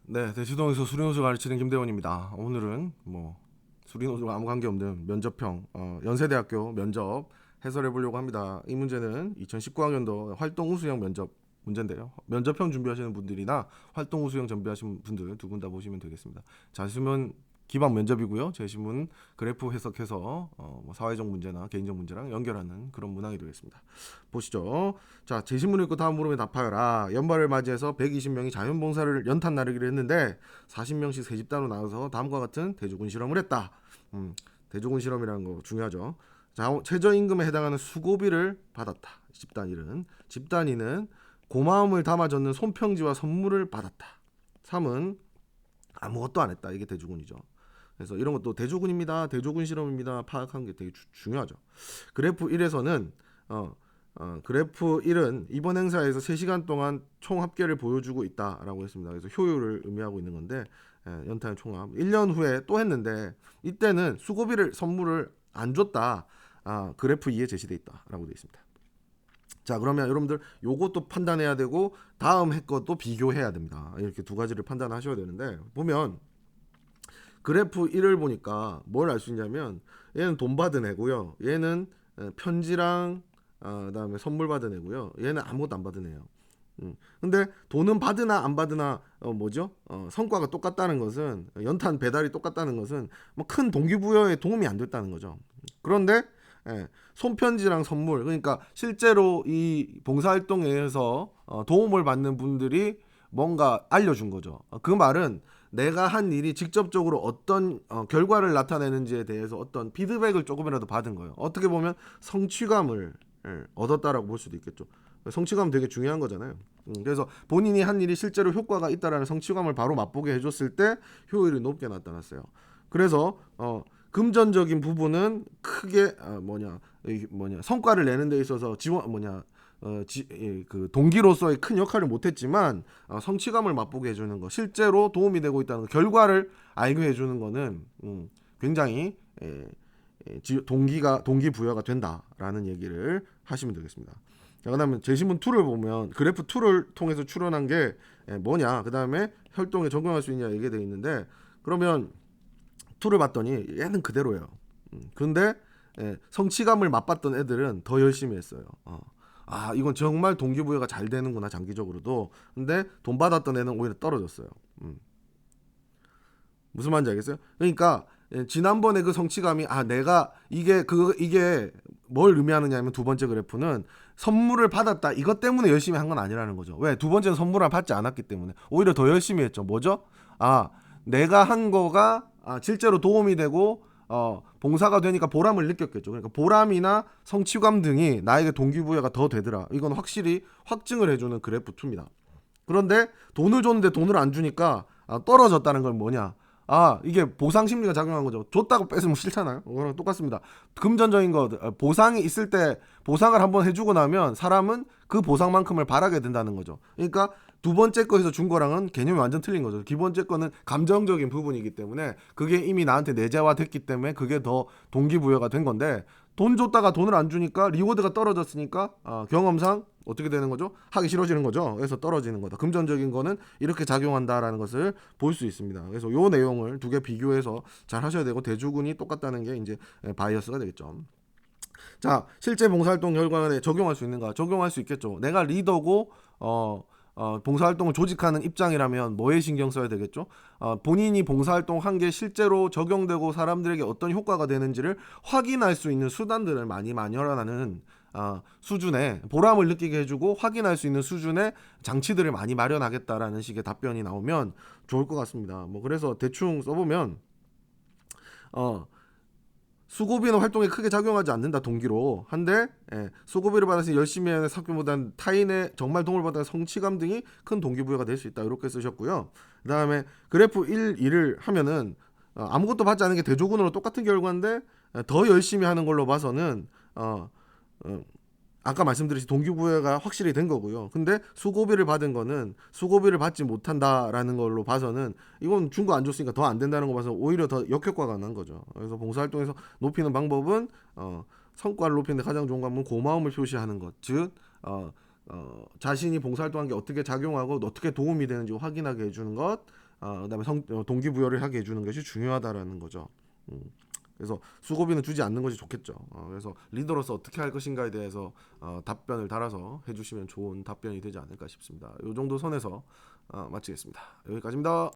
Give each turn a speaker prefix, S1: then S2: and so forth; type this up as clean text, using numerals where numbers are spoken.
S1: 네, 대치동에서 수리노조 가르치는 김대원입니다. 오늘은 수리노조와 아무 관계없는 면접형 연세대학교 면접 해설해 보려고 합니다. 이 문제는 2019학년도 활동 우수형 면접 문제인데요. 면접형 준비하시는 분들이나 활동 우수형 준비하시는 분들 두 분 다 보시면 되겠습니다. 자시문 기반 면접이고요. 제시문 그래프 해석해서 사회적 문제나 개인적 문제랑 연결하는 그런 문항이 되겠습니다. 보시죠. 자, 제시문 읽고 다음 물음에 답하여라. 연말을 맞이해서 120명이 자연봉사를 연탄 나르기를 했는데 40명씩 세 집단으로 나눠서 다음과 같은 대조군 실험을 했다. 대조군 실험이라는 거 중요하죠. 자, 최저임금에 해당하는 수고비를 받았다. 집단 2는 고마움을 담아줬는 손평지와 선물을 받았다. 3은 아무것도 안 했다. 이게 대조군이죠. 그래서 이런 것도 대조군입니다. 대조군 실험입니다. 파악하는 게 되게 중요하죠. 그래프 1에서는 그래프 1은 이번 행사에서 3시간 동안 총 합계를 보여주고 있다라고 했습니다. 그래서 효율을 의미하고 있는 건데 연탄 총합 1년 후에 또 했는데 이때는 수고비를 선물을 안 줬다. 그래프 2에 제시돼 있다라고 되어 있습니다. 자, 그러면 여러분들 요것도 판단해야 되고 다음 해 것도 비교해야 됩니다. 이렇게 두 가지를 판단하셔야 되는데 보면 그래프 1을 보니까 뭘 알 수 있냐면 얘는 돈 받은 애고요. 얘는 편지랑 그다음에 선물 받은 애고요. 얘는 아무것도 안 받은 애예요. 근데 돈은 받으나 안 받으나 성과가 똑같다는 것은 연탄 배달이 똑같다는 것은 뭐 큰 동기부여에 도움이 안 됐다는 거죠. 그런데 손편지랑 선물, 그러니까 실제로 이 봉사활동에 의해서 도움을 받는 분들이 뭔가 알려준 거죠. 그 말은 내가 한 일이 직접적으로 어떤 결과를 나타내는지에 대해서 어떤 피드백을 조금이라도 받은 거예요. 어떻게 보면 성취감을 얻었다라고 볼 수도 있겠죠. 성취감 되게 중요한 거잖아요. 그래서 본인이 한 일이 실제로 효과가 있다라는 성취감을 바로 맛보게 해줬을 때 효율이 높게 나타났어요. 그래서 금전적인 부분은 크게 성과를 내는 데 있어서 그 동기로서의 큰 역할을 못했지만 성취감을 맛보게 해주는 거, 실제로 도움이 되고 있다는 거, 결과를 알게 해주는 거는 굉장히 동기부여가 된다라는 얘기를 하시면 되겠습니다. 자, 그다음에 제시문 2를 보면 그래프 2를 통해서 추론한 게 뭐냐, 그다음에 활동에 적용할 수 있냐 얘기가 되어 있는데, 그러면 2를 봤더니 얘는 그대로예요. 근데 성취감을 맛봤던 애들은 더 열심히 했어요. 이건 정말 동기부여가 잘 되는구나, 장기적으로도. 근데 돈 받았던 애는 오히려 떨어졌어요. 무슨 말인지 알겠어요? 그러니까 지난번에 그 성취감이 내가 이게 뭘 의미하느냐면, 두 번째 그래프는 선물을 받았다 이것 때문에 열심히 한 건 아니라는 거죠. 왜? 두 번째는 선물을 받지 않았기 때문에 오히려 더 열심히 했죠. 뭐죠? 내가 한 거가 실제로 도움이 되고 봉사가 되니까 보람을 느꼈겠죠. 그러니까 보람이나 성취감 등이 나에게 동기부여가 더 되더라. 이건 확실히 확증을 해주는 그래프 2입니다. 그런데 돈을 줬는데 돈을 안 주니까 떨어졌다는 건 뭐냐? 이게 보상 심리가 작용한 거죠. 줬다고 뺏으면 싫잖아요. 그거랑 똑같습니다. 금전적인 거, 보상이 있을 때 보상을 한번 해주고 나면 사람은 그 보상만큼을 바라게 된다는 거죠. 그러니까 두 번째 거에서 준 거랑은 개념이 완전 틀린 거죠. 기본째 거는 감정적인 부분이기 때문에 그게 이미 나한테 내재화됐기 때문에 그게 더 동기부여가 된 건데, 돈 줬다가 돈을 안 주니까 리워드가 떨어졌으니까 경험상 어떻게 되는 거죠? 하기 싫어지는 거죠. 그래서 떨어지는 거다. 금전적인 거는 이렇게 작용한다라는 것을 볼 수 있습니다. 그래서 요 내용을 두 개 비교해서 잘 하셔야 되고, 대주군이 똑같다는 게 이제 바이어스가 되겠죠. 자, 실제 봉사활동 결과에 적용할 수 있는가? 적용할 수 있겠죠. 내가 리더고 봉사활동을 조직하는 입장이라면 뭐에 신경 써야 되겠죠? 본인이 봉사활동 한 게 실제로 적용되고 사람들에게 어떤 효과가 되는지를 확인할 수 있는 수단들을 많이 마련하는 수준의, 보람을 느끼게 해주고 확인할 수 있는 수준의 장치들을 많이 마련하겠다라는 식의 답변이 나오면 좋을 것 같습니다. 그래서 대충 써보면 수고비는 활동에 크게 작용하지 않는다, 동기로. 한데 수고비를 받아서 열심히 하는 학교보다는 타인의 정말 도움을 받는 성취감 등이 큰 동기부여가 될 수 있다, 이렇게 쓰셨고요. 그 다음에 그래프 1, 2를 하면은 아무것도 받지 않은 게 대조군으로 똑같은 결과인데 더 열심히 하는 걸로 봐서는 아까 말씀드렸듯이 동기부여가 확실히 된 거고요. 근데 수고비를 받은 거는 수고비를 받지 못한다라는 걸로 봐서는 이건 준 거 안 줬으니까 더 안 된다는 거 봐서 오히려 더 역효과가 난 거죠. 그래서 봉사활동에서 높이는 방법은 성과를 높이는 데 가장 좋은 방법은 고마움을 표시하는 것, 즉 자신이 봉사활동한 게 어떻게 작용하고 어떻게 도움이 되는지 확인하게 해주는 것, 그다음에 동기부여를 하게 해주는 것이 중요하다라는 거죠. 그래서 수고비는 주지 않는 것이 좋겠죠. 그래서 리더로서 어떻게 할 것인가에 대해서 답변을 달아서 해주시면 좋은 답변이 되지 않을까 싶습니다. 이 정도 선에서 마치겠습니다. 여기까지입니다.